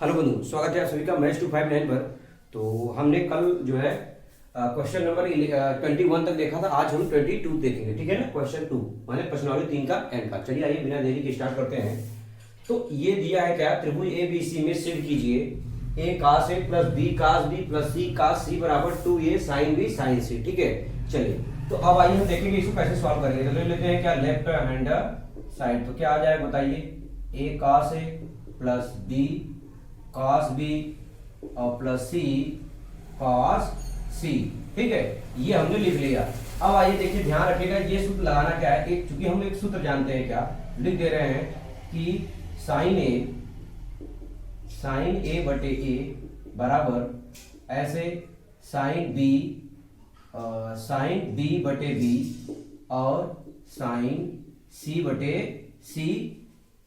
Hello बंधु, स्वागत है आप सभी का मैच 259 पर। तो हमने कल जो है क्वेश्चन नंबर 21 तक देखा था। आज हम 22 देखेंगे, ठीक है ना। क्वेश्चन 2 माने प्रश्नावली 3 का एंड का। चलिए आइए बिना देरी के स्टार्ट करते हैं। तो ये दिया है क्या, त्रिभुज ए बी सी में सिद्ध कीजिए A cos A plus B cos B plus C cos C बराबर 2a साइन बी साइन सी, ठीक है। चलिए तो अब आइए हम देखेंगे इसको कैसे सॉल्व करेंगे। तो ले लेते हैं क्या, लेफ्ट हैंड साइड। तो क्या आ जाएगा बताइए, ए cos A plus B cos B और प्लस सी कॉस सी, ठीक है। ये हमने लिख लिया। अब आइए देखिए, ध्यान रखिएगा ये सूत्र लगाना क्या है। एक चूंकि हम एक सूत्र जानते हैं, क्या लिख दे रहे हैं कि साइन ए बटे ए बराबर ऐसे साइन बी बटे बी और साइन सी बटे सी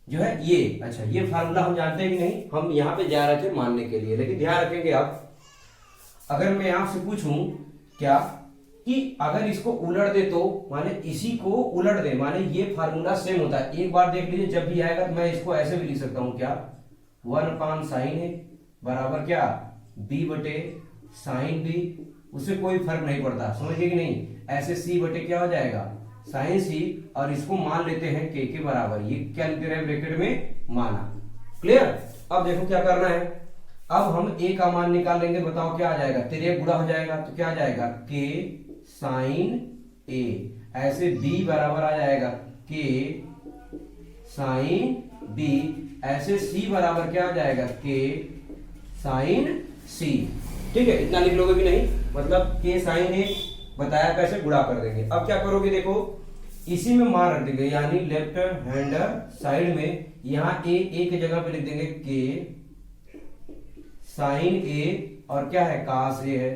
जो है ये। अच्छा, ये फार्मूला हम जानते हैं कि नहीं, हम यहाँ पे जा रहे थे मानने के लिए। लेकिन ध्यान रखेंगे आप, अगर मैं आपसे पूछूं क्या कि अगर इसको उलट दे तो माने इसी को उलट दे, माने ये फार्मूला सेम होता है। एक बार देख लीजिए, जब भी आएगा तो मैं इसको ऐसे भी लिख सकता हूं, क्या 1 साइन ए बराबर क्या बी बटे साइन बी। उससे कोई फर्क नहीं पड़ता, समझिए कि नहीं। ऐसे सी बटे क्या हो जाएगा साइन सी, और इसको मान लेते हैं के बराबर। ये क्या लिखते रहे ब्रैकेट में, माना। क्लियर। अब देखो क्या करना है, अब हम ए का मान निकाल लेंगे। बताओ क्या आ जाएगा, तेरे गुणा हो जाएगा तो क्या आ जाएगा के साइन ए। ऐसे बी बराबर आ जाएगा के साइन बी। ऐसे सी बराबर क्या आ जाएगा के साइन सी, ठीक है। इतना लिख लोगे कि नहीं, मतलब के साइन ए बताया कैसे, गुणा कर देंगे। अब क्या करोगे, देखो इसी में मान रख देंगे, यानी लेफ्ट हैंड साइड में यहां ए की जगह पे लिख देंगे के साइन ए और क्या है कास ए है,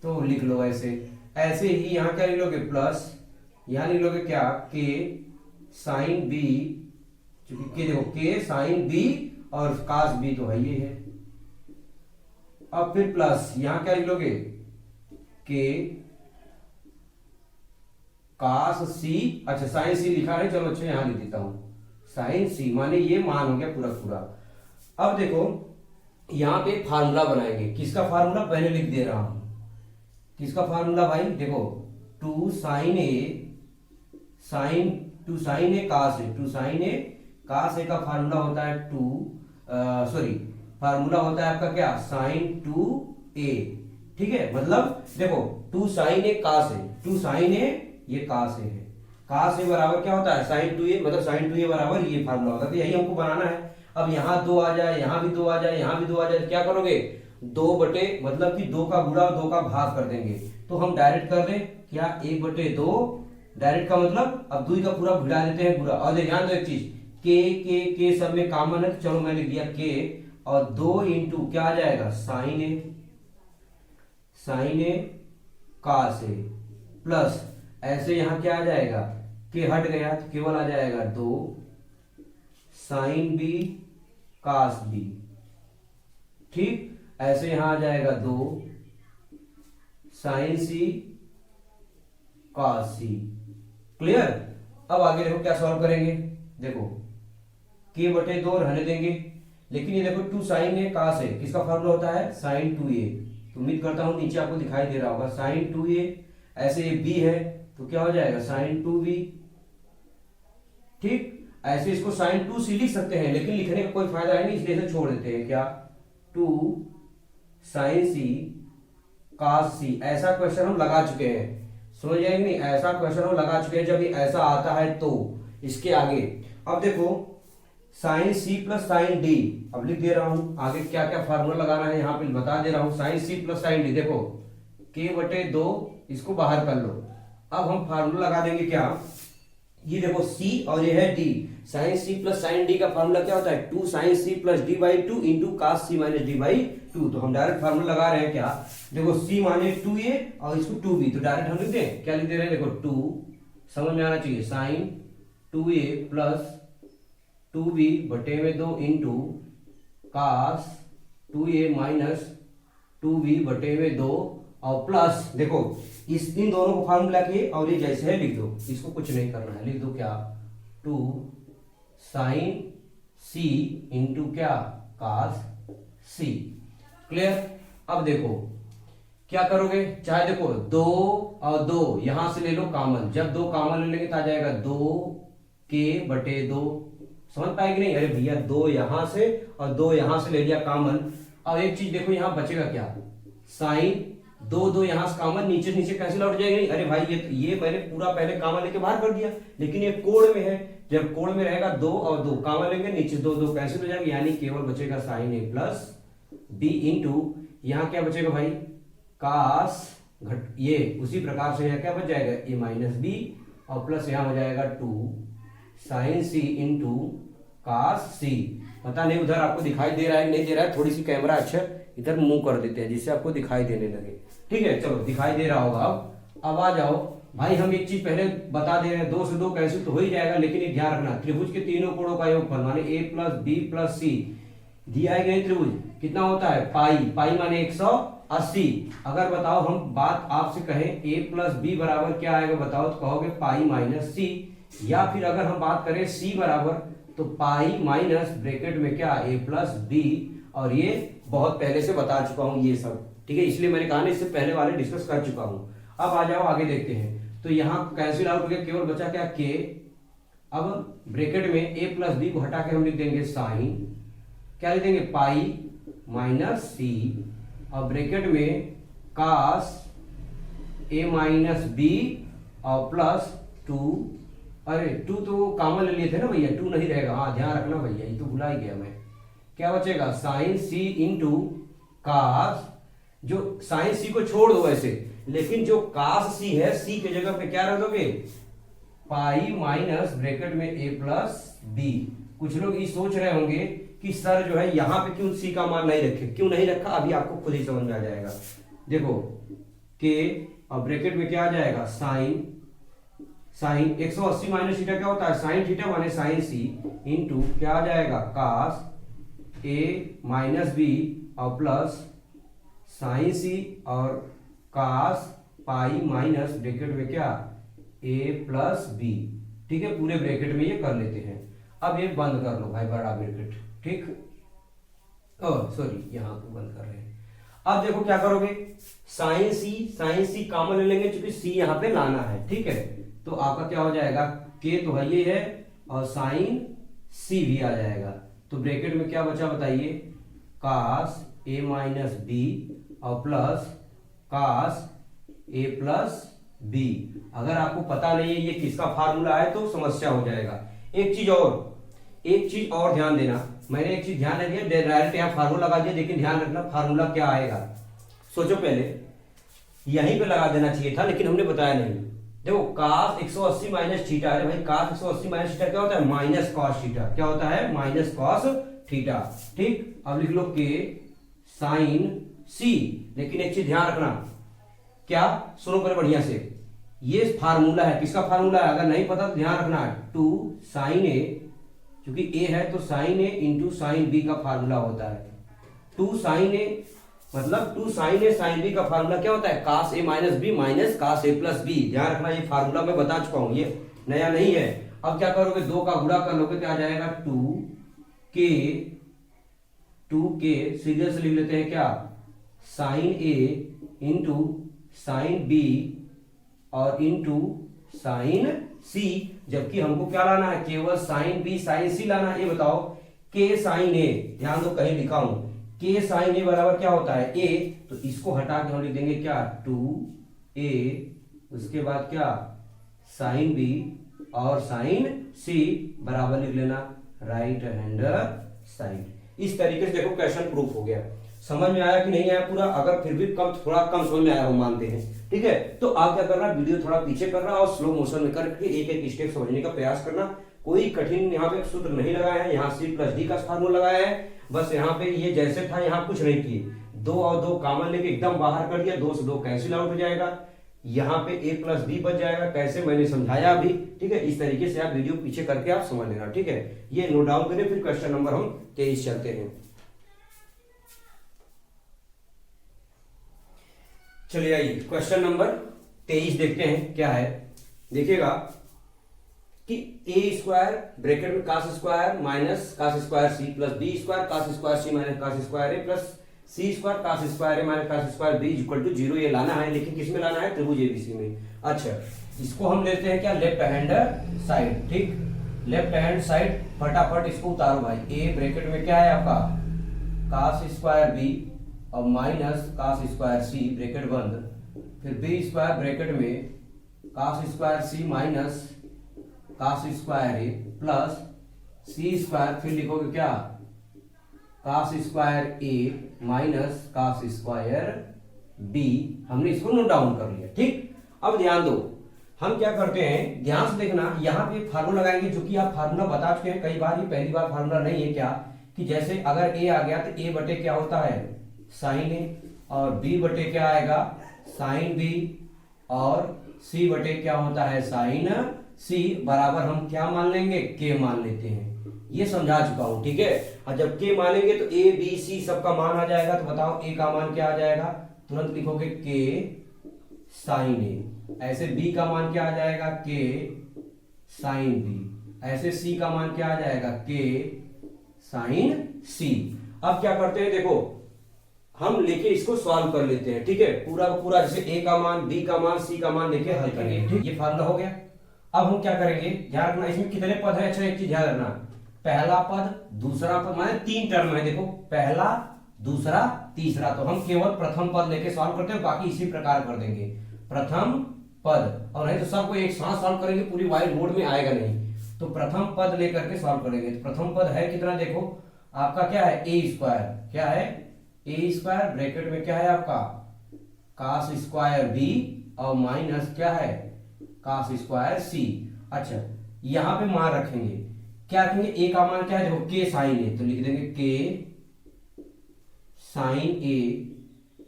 तो लिख लो ऐसे। ऐसे ही यहां क्या लिख लोगे प्लस, यहां लिख लोगे क्या के साइन बी, क्योंकि के देखो के साइन बी और कास बी तो है ये है। अब फिर प्लस यहां क्या लिख लोगे के कास सी। अच्छा साइन सी लिखा है, चलो अच्छा यहां लिख देता हूं साइन सी, माने ये मान हो गया पूरा पूरा। अब देखो यहां पे फार्मूला बनाएंगे। किसका फार्मूला, पहले लिख दे रहा हूं। किसका फार्मूला भाई, देखो 2 साइन ए कास ए का फार्मूला होता है फार्मूला होता है आपका क्या साइन 2a, ठीक है। मतलब देखो 2 साइन ए कास ए, 2 साइन ए ये कास ए है। कास ए बराबर क्या होता है साइन 2a, मतलब साइन 2a बराबर ये फार्मूला होता है। तो यही हमको बनाना है। अब यहाँ 2 आ जाए, यहाँ भी 2 आ जाए, यहाँ भी 2 आ जाए, तो क्या करोगे 2 बटे मतलब कि 2 का गुणा और 2 का भाग कर देंगे। तो हम डायरेक्ट कर दें क्या 1 बटे 2, डायरेक्ट का मतलब अब 2 का पूरा भिड़ा देते हैं पूरा। और ध्यान दो एक चीज, के सब में कॉमन है, तो चलो मैं लिख दिया के और 2 इंटू क्या आ जाएगा sign A cos A plus ऐसे यहां क्या आ जाएगा के हट गया तो केवल आ जाएगा 2 साइन बी कास बी, ठीक। ऐसे यहां आ जाएगा 2 साइन सी कास सी। क्लियर। अब आगे देखो क्या सॉल्व करेंगे। देखो के बटे 2 रहने देंगे, लेकिन ये देखो 2 साइन ए कास ए किसका फार्मूला होता है साइन 2a। तो उम्मीद करता हूं नीचे आपको दिखाई दे रहा होगा साइन 2a। ऐसे ये b है तो क्या हो जाएगा साइन 2b, ठीक। ऐसे इसको साइन 2c लिख सकते हैं, लेकिन लिखने का कोई फायदा है नहीं, इसलिए इसे छोड़ देते हैं। क्या 2 साइन सी कास सी। ऐसा क्वेश्चन हम लगा चुके हैं, समझ आएगी नहीं, ऐसा क्वेश्चन हम लगा चुके हैं। जब ये ऐसा आता है तो इसके आगे अब देखो sine C plus sine D. अब लिख दे रहा हूं आगे क्या क्या फार्मूला लगाना है, यहां पे बता दे रहा हूं। Sine C plus sine D, देखो के बटे 2 इसको बाहर कर लो। अब हम फार्मूला लगा देंगे क्या, ये देखो c और ये है d। Sine c plus sine d का फार्मूला क्या होता है 2 sine c plus d by 2 into cos c minus d by 2। तो हम डायरेक्ट फार्मूला लगा रहे हैं क्या, देखो c माने 2a और इसको 2b, तो डायरेक्ट हम लिख दें। क्या लिख दे रहे हैं, देखो 2 समझ में आना चाहिए साइन 2a प्लस 2b बटे में 2 इंटू कास 2a माइनस 2b बटे में 2 और प्लस देखो इन दोनों को फार्मूला के और ये जैसे है लिख दो, इसको कुछ नहीं करना है, लिख दो क्या 2 साइन सी इंटू क्या कास सी। क्लियर। अब देखो क्या करोगे, चाहे देखो 2 और 2 यहां से ले लो कॉमन, जब 2 कॉमन ले लेंगे तो आ जाएगा 2 के/2। समझ पाएगी नहीं? अरे भैया 2 यहां से और 2 यहां से ले लिया कॉमन। अब एक चीज देखो यहां बचेगा क्या, साइन 2 यहां से कॉमन, नीचे नीचे कैंसिल आउट जाएगा नहीं। अरे भाई ये मैंने पूरा पहले कॉमन लेके बाहर कर दिया, लेकिन ये कोड में है, जब कोड में रहेगा 2 और 2 कॉमन लेंगे, नीचे 2 कैंसिल हो जाएगा, यानी केवल बचेगा साइन ए प्लस बी इंटू यहां क्या बचेगा भाई, कास घट, ये उसी प्रकार से यहाँ क्या बच जाएगा ए माइनस बी और प्लस यहां हो जाएगा 2 साइन सी इंटू कास सी। पता नहीं उधर आपको दिखाई दे रहा है नहीं दे रहा है, थोड़ी सी कैमरा अच्छा इधर मूव कर देते हैं जिससे आपको दिखाई देने लगे। ठीक है, चलो दिखाई दे रहा होगा। अब आ जाओ भाई, हम एक चीज पहले बता दे रहे हैं, 2 से 2 कैंसिल तो हो ही जाएगा, लेकिन एक ध्यान रखना त्रिभुज के तीनों कोणों का योगफल माने ए प्लस बी प्लस सी दिया गया त्रिभुज कितना होता है, पाई। पाई माने 180। अगर बताओ हम बात आपसे कहें ए प्लस बी बराबर क्या आएगा बताओ, तो कहोगे पाई माइनस सी, या फिर अगर हम बात करें सी बराबर तो पाई माइनस ब्रैकेट में क्या ए प्लस बी, और ये बहुत पहले से बता चुका हूं ये सब। ठीक है, इसलिए मैंने कहा ना इससे पहले वाले डिस्कस कर चुका हूं। अब आ जाओ आगे देखते हैं, तो यहां कैंसिल आउट हो गया, केवल बचा क्या के। अब ब्रैकेट में ए प्लस बी को हटा के हम लिख देंगे साइन, क्या लिख देंगे पाई माइनस सी, और ब्रैकेट में कास ए माइनस बी और प्लस 2। अरे 2 तो कॉमन ले लिए थे ना भैया, 2 नहीं रहेगा, हाँ ध्यान रखना भैया, ये तो भुला ही गया मैं। क्या बचेगा साइन सी इंटू कास, जो साइन सी को छोड़ दो वैसे, लेकिन जो कास सी है सी के जगह पे क्या रख दोगे, पाई माइनस ब्रैकेट में ए प्लस बी। कुछ लोग ये सोच रहे होंगे कि सर जो है यहां पे क्यों सी का मान नहीं रखे, क्यों नहीं रखा, अभी आपको खुद ही समझ में आ जाएगा। देखो के और ब्रैकेट में क्या आ जाएगा साइन 180 माइनस थीटा क्या होता है साइन थीटा माने साइन सी इंटू क्या आ जाएगा कास ए माइनस बी और प्लस साइन सी और कास पाई माइनस ब्रैकेट में क्या ए प्लस बी। ठीक है, पूरे ब्रैकेट में ये कर लेते हैं। अब ये बंद कर लो भाई बड़ा ब्रैकेट, ठीक, सॉरी यहां को बंद कर रहे हैं। अब देखो क्या करोगे, साइन सी कॉमन ले लेंगे क्योंकि सी यहां पे लाना है। ठीक है, तो आपका क्या हो जाएगा, के तो है ये है और साइन सी भी आ जाएगा, तो ब्रैकेट में क्या बचा बताइए, कास ए माइनस बी और plus cos A plus B. अगर आपको पता नहीं है ये किसका फार्मूला है तो समस्या हो जाएगा। एक चीज और ध्यान देना, मैंने एक चीज ध्यान नहीं दिया, डायरेक्ट यहाँ फार्मूला लगा दिया, लेकिन ध्यान रखना फार्मूला क्या आएगा, सोचो पहले, यहीं पे लगा देना चाहिए था लेकिन हमने बताया नहीं। देखो कास 180 माइनस थीटा, अरे भाई कास 180 माइनस थीटा क्या होता है, माइनस कॉस थीटा। क्या होता है, माइनस कॉस थीटा। ठीक, अब लिख लो के साइन सी, लेकिन एक चीज ध्यान रखना, क्या, सुनो पहले बढ़िया से, ये फार्मूला है, किसका फार्मूला है, अगर नहीं पता तो ध्यान रखना, 2 साइन ए, क्योंकि ए है तो साइन ए इंटू साइन बी का फार्मूला होता है। 2 साइन ए मतलब 2 साइन ए साइन बी का फार्मूला क्या होता है, कास ए minus B minus cos A plus B. ध्यान रखना, ये फार्मूला मैं बता चुका हूं, ये नया नहीं है। अब क्या करोगे, 2 का गुणा कर लोगे तो आ जाएगा 2 के सीधे से लिख लेते हैं क्या, साइन ए इंटू साइन बी और इंटू साइन सी, जबकि हमको क्या लाना है, केवल साइन बी साइन सी लाना है। ये बताओ के साइन ए, ध्यान दो कहीं लिखा हूं, के साइन ए बराबर क्या होता है ए, तो इसको हटा के हम लिख देंगे क्या 2a, उसके बाद क्या साइन बी और साइन सी बराबर लिख लेना राइट हैंड साइड। इस तरीके से देखो क्वेश्चन प्रूफ हो गया। समझ में आया कि नहीं आया पूरा, अगर फिर भी थोड़ा कम समझ में आया हो मानते हैं, ठीक है, तो आप क्या करना, वीडियो थोड़ा पीछे करना और स्लो मोशन में करके एक एक स्टेप समझने का प्रयास करना। कोई कठिन यहाँ पे सूत्र नहीं लगाया है, यहाँ सी प्लस डी का फार्मूला लगाया है, बस यहाँ पे ये जैसे था यहाँ कुछ नहीं किए, 2 और 2 कॉमन लेके एकदम बाहर कर दिया, 2 से 2 कैंसिल आउट हो जाएगा, यहाँ पे ए प्लस बी बच जाएगा, कैसे मैंने समझाया अभी। ठीक है, इस तरीके से आप वीडियो पीछे करके आप समझ लेना। ठीक है, ये नोट डाउन करें, फिर क्वेश्चन नंबर हम 23 चलते हैं। चलिए आइए क्वेश्चन नंबर 23 देखते हैं क्या है। देखिएगा कि ए स्क्वायर ब्रैकेट में cos square minus cos square C plus B square cos square C minus cos square A plus C square cos square A minus cos square B equal to 0 ये लाना है, लेकिन किस में लाना है? त्रिभुज एबीसी में। अच्छा, इसको हम लेते हैं क्या? Left hand side. ठीक, लेफ्ट हैंड साइड फटाफट इसको उतारो भाई। ए ब्रैकेट में क्या है आपका? कास स्क्वायर बी और माइनस कास स्क्वायर सी ब्रैकेट बंद, फिर बी स्क्वायर ब्रैकेट में cos square C minus cos square A plus C square, फिर लिखोगे क्या? कास square A minus cos square B. हमने इसको नोट डाउन कर लिया। ठीक, अब ध्यान दो, हम क्या करते हैं, ध्यान से देखना, यहाँ पे फार्मूला लगाएंगे, जो कि आप फार्मूला बता चुके हैं कई बार, ये पहली बार फार्मूला नहीं है। क्या कि जैसे अगर ए आ गया तो ए बटे क्या होता है? साइन ए, और बी बटे क्या आएगा? साइन बी, और सी बटे क्या होता है? साइन सी, बराबर हम क्या मान लेंगे? के मान लेते हैं। ये समझा चुका हूं, ठीक है। और जब के मानेंगे तो ए बी सी सबका मान आ जाएगा। तो बताओ ए का मान क्या आ जाएगा? तुरंत लिखोगे के साइन ए। ऐसे बी का मान क्या आ जाएगा? के साइन बी। ऐसे सी का मान क्या आ जाएगा? के साइन सी। अब क्या करते हैं, देखो हम लेके इसको सॉल्व कर लेते हैं। ठीक है, पूरा का पूरा, जैसे ए का मान, बी का मान, सी का मान लेके हल करेंगे। ठीक, ये फार्मूला हो गया। अब हम क्या करेंगे, ध्यान रखना इसमें कितने पद है। अच्छा, एक चीज ध्यान रखना, पहला पद दूसरा पद, माने 3 टर्म है। देखो, पहला दूसरा तीसरा, तो हम केवल प्रथम पद लेके सॉल्व करते हैं, बाकी इसी प्रकार कर देंगे। प्रथम पद, और नहीं तो सबको एक साथ सॉल्व करेंगे, पूरी वाइट बोर्ड में आएगा नहीं। तो प्रथम पद लेकर के सॉल्व करेंगे। तो प्रथम पद है कितना? देखो आपका क्या है? ए स्क्वायर। क्या है? ए स्क्वायर ब्रैकेट में क्या है आपका? कास स्क्वायर बी और माइनस क्या है? कास स्क्वायर सी। अच्छा, यहां पे मान रखेंगे, क्या रखेंगे? ए का मान क्या है? देखो के साइन ए, तो लिख देंगे के साइन ए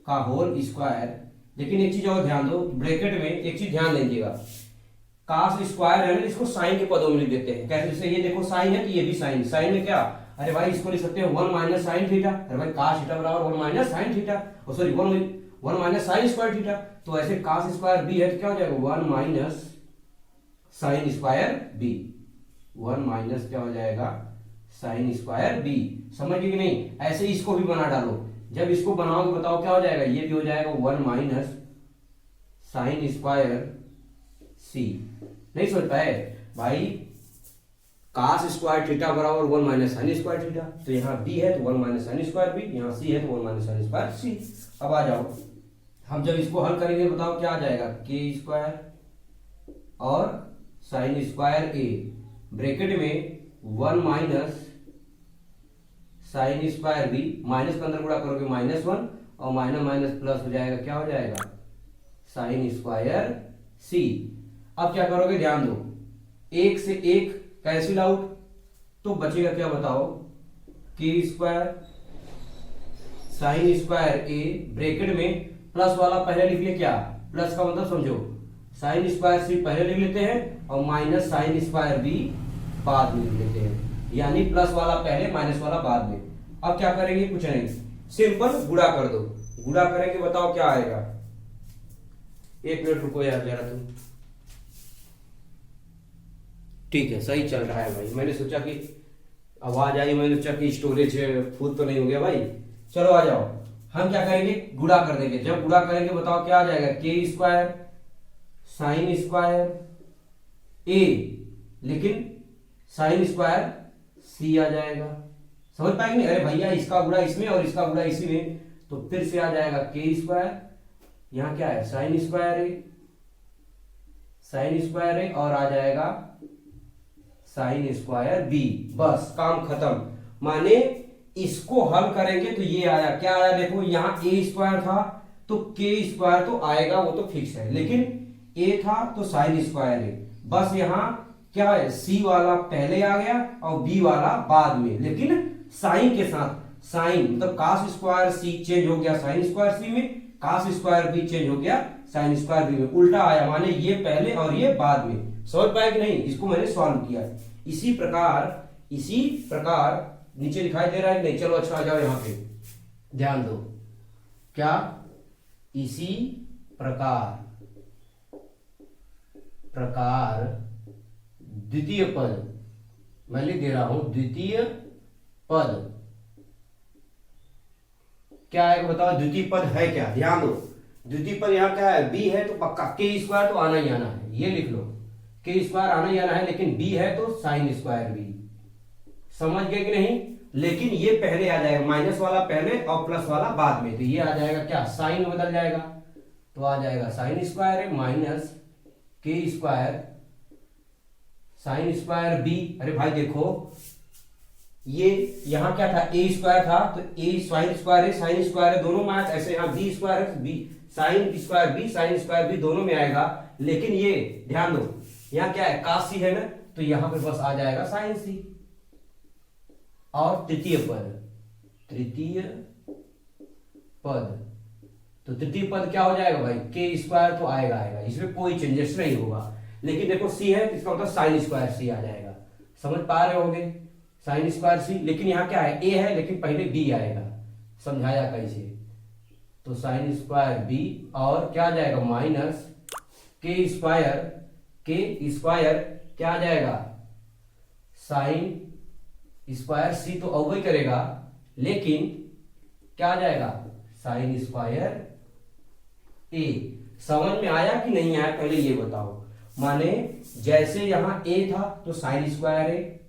का होल स्क्वायर। लेकिन एक चीज और ध्यान दो, ब्रैकेट में एक चीज ध्यान दीजिएगा, कास स्क्वायर है ना, इसको साइन के पदों में लिख देते हैं। कैसे? जैसे ये देखो साइन है तो ये भी साइन, साइन में क्या? अरे भाई इसको लिख सकते हैं 1 माइनस साइन थीटा। अरे भाई कास थीटा बराबर 1 minus sine theta, sorry 1 minus sine square theta. तो ऐसे कास स्क्वायर बी है तो क्या हो जाएगा? 1 minus sine square B. 1 minus क्या हो जाएगा? Sine square B. समझ गए कि नहीं? ऐसे इसको भी बना डालो। जब इसको बनाओगे बताओ क्या हो जाएगा? ये भी हो जाएगा 1 माइनस साइन स्क्वायर सी। नहीं समझ पाए भाई? कास स्क्वायर थीटा बराबर 1 माइनस साइन स्क्वायर थीटा। तो यहाँ बी है तो 1 माइनस साइन स्क्वायर बी, यहाँ सी है तो 1 माइनस साइन स्क्वायर सी। अब आ जाओ, हम जब इसको हल करेंगे बताओ क्या आ जाएगा? के स्क्वायर और साइन स्क्वायर ए ब्रैकेट में 1 minus sine square B, minus के अंदर गुणा करोगे -1 और माइनस माइनस प्लस हो जाएगा, क्या हो जाएगा? Sine square C. अब क्या करोगे? ध्यान दो, एक से एक कैंसिल आउट, तो बचेगा क्या बताओ? के स्क्वायर साइन स्क्वायर ए ब्रैकेट में प्लस वाला पहले लिख ले। क्या प्लस का मतलब समझो? साइन स्क्वायर सी पहले लिख लेते हैं और माइनस साइन स्क्वायर बी बाद में लिख लेते हैं, यानी प्लस वाला पहले माइनस वाला बाद में। अब क्या करेंगे? कुछ नहीं, सिंपल गुणा कर दो। गुणा करेंगे बताओ क्या आएगा? 1 मिनट रुको यार जरा तुम। ठीक है, सही चल रहा है भाई। मैंने सोचा कि आवाज आई, मैंने सोचा कि स्टोरेज फुल तो नहीं हो गया भाई। चलो आ जाओ, हम क्या करेंगे? गुणा कर देंगे। जब गुणा करेंगे बताओ क्या आ जाएगा? के स्क्वायर साइन स्क्वायर ए, लेकिन साइन स्क्वायर सी आ जाएगा। समझ पाएंगे नहीं? अरे भैया इसका गुणा इसमें और इसका गुणा इसी में, तो फिर से आ जाएगा के स्क्वायर, यहां क्या है? साइन स्क्वायर ए, साइन स्क्वायर ए, और आ जाएगा साइन स्क्वायर बी। बस काम खत्म। माने इसको हल करेंगे तो ये आया, क्या आया? देखो यहाँ ए स्क्वायर था तो के स्क्वायर तो आएगा, वो तो फिक्स है, लेकिन ए था तो साइन स्क्वायर ए। बस यहाँ क्या है? सी वाला पहले आ गया और बी वाला बाद में, लेकिन साइन के साथ। साइन मतलब कास स्क्वायर सी चेंज हो गया साइन स्क्वायर सी में, कास स्क्वायर बी चेंज हो गया साइन स्क्वायर बी में, उल्टा आया, माने ये पहले और ये बाद में। समझ पाए कि नहीं? इसको मैंने सॉल्व किया। इसी प्रकार नीचे दिखाई दे रहा है कि नहीं? चलो अच्छा आ जाओ, यहां पे ध्यान दो। क्या? इसी प्रकार द्वितीय पद, मैं लिख दे रहा हूं द्वितीय पद क्या है बताओ। द्वितीय पद है क्या, ध्यान दो। द्वितीय पद यहाँ क्या है, बी है तो पक्का के स्क्वायर तो आना ही आना है, ये लिख लो के स्क्वायर आना ही आना है, लेकिन बी है तो साइन स्क्वायर बी। समझ गए कि नहीं। लेकिन ये पहले आ जाएगा, माइनस वाला पहले और प्लस वाला बाद में, तो ये आ जाएगा क्या, साइन बदल जाएगा तो आ जाएगा साइन स्क्वायर है माइनस के स्क्वायर साइन स्क्वायर बी। अरे भाई देखो ये यहाँ क्या था, ए स्क्वायर था तो ए साइन स्क्वायर है साइन स्क्वायर है दोनों में आया, ऐसे यहाँ बी स्क्वायर है B sine square B sine square B दोनों में आएगा। लेकिन ये ध्यान दो यहाँ क्या है, कास सी है ना, तो यहाँ पे बस आ जाएगा साइन सी। और तृतीय पद तो तृतीय पद क्या हो जाएगा भाई, के स्क्वायर तो आएगा आएगा, इसमें कोई चेंजेस नहीं होगा। लेकिन देखो सी है, इसका मतलब साइन स्क्वायर सी आ जाएगा। समझ पा रहे होंगे, साइन स्क्वायर सी। लेकिन यहाँ क्या है, ए है लेकिन पहले बी आएगा, समझाया कैसे, तो साइन स्क्वायर बी और क्या आ जाएगा माइनस के स्क्वायर क्या आ जाएगा, साइन स्क्वायर सी तो अवश्य करेगा, लेकिन क्या आ जाएगा साइन स्क्वायर ए। समझ में आया कि नहीं आया पहले ये बताओ। माने जैसे यहां ए था तो साइन स्क्वायर ए,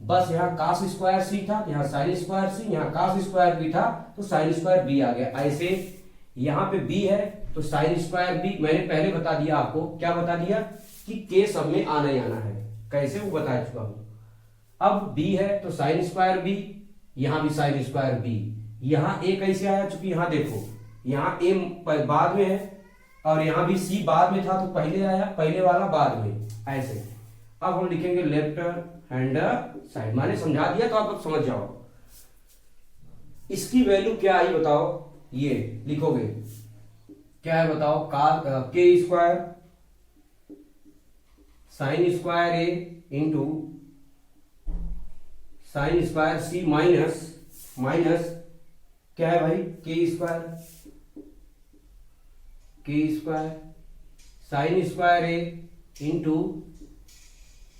बस यहाँ कास स्क्वायर सी था, यहाँ साइन स्क्वायर सी, यहाँ कास स्क्वायर बी था तो साइन स्क्वायर बी आ गया। ऐसे यहाँ पे बी है तो साइन स्क्वायर बी, मैंने पहले बता दिया आपको, क्या बता दिया कि के सब में आना ही आना है, कैसे वो बता चुका हूं। अब बी है तो साइन स्क्वायर बी, यहां भी साइन स्क्वायर बी, यहां ए कैसे आया, चूंकि यहां देखो यहां ए बाद में है और यहां भी सी बाद में था तो पहले आया, पहले वाला बाद में, ऐसे। अब हम लिखेंगे लेफ्ट हैंड साइड, मैंने समझा दिया तो आप समझ जाओ। इसकी वैल्यू क्या आई बताओ, ये लिखोगे क्या है बताओ, के स्क्वायर साइन स्क्वायर ए into sine square C minus क्या है भाई, के स्क्वायर साइन स्क्वायर ए इंटू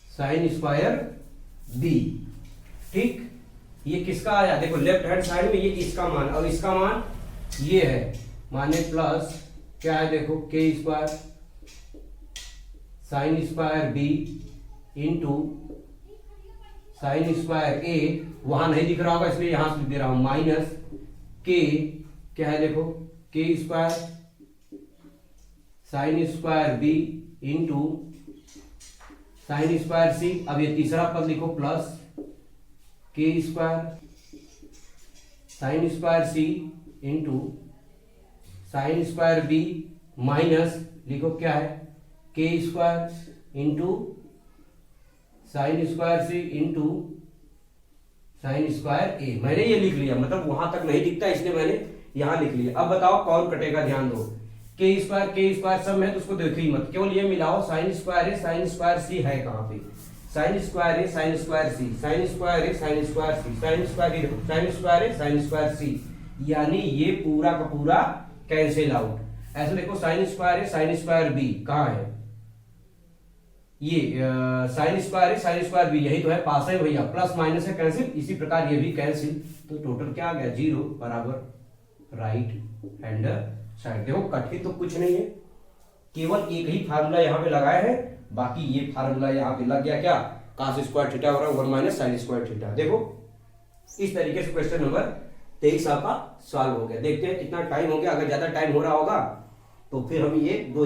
साइन स्क्वायर बी। ठीक, ये किसका आया देखो, लेफ्ट हैंड साइड में ये इसका मान और इसका मान ये है, माने प्लस क्या है देखो के square sine square B into sine square A, वहां नहीं दिख रहा होगा इसलिए यहां से दे रहा हूं, माइनस के क्या है देखो के square sine square B into sine square C. अब ये तीसरा पद लिखो plus K square sine square C into sine square B minus लिखो क्या है K square into sine square C into sine square A. मैंने ये लिख लिया, मतलब वहां तक नहीं दिखता इसलिए मैंने यहां लिख लिया। अब बताओ कौन कटेगा, ध्यान दो, के स्क्वायर सब में तो उसको देखो ही मत, केवल ये मिलाओ, साइन स्क्वायर सी है कहां पे, साइन स्क्वायर है साइन स्क्वायर सी, साइन स्क्वायर है साइन स्क्वायर सी, साइन स्क्वायर है साइन स्क्वायर सी, यानी ये पूरा का पूरा कैंसिल आउट। ऐसे देखो साइन स्क्वायर है साइन स्क्वायर बी कहां है, ये साइन स्क्वायर बी यही तो है, पास है भैया, प्लस माइनस है कैंसिल, इसी प्रकार ये भी कैंसिल, तो टोटल क्या आ गया 0 बराबर राइट हैंड साइड। देखो कठिन तो कुछ नहीं है, केवल एक ही फार्मूला यहाँ पे लगाया है, बाकी ये फार्मूला यहाँ पे लग गया क्या, cos स्क्वायर थीटा बराबर 1 माइनस साइन स्क्वायर थीटा। देखो इस तरीके से क्वेश्चन नंबर 23 आपका सॉल्व हो गया। देखते हैं कितना टाइम हो गया, अगर ज्यादा टाइम हो रहा होगा तो फिर हम ये दो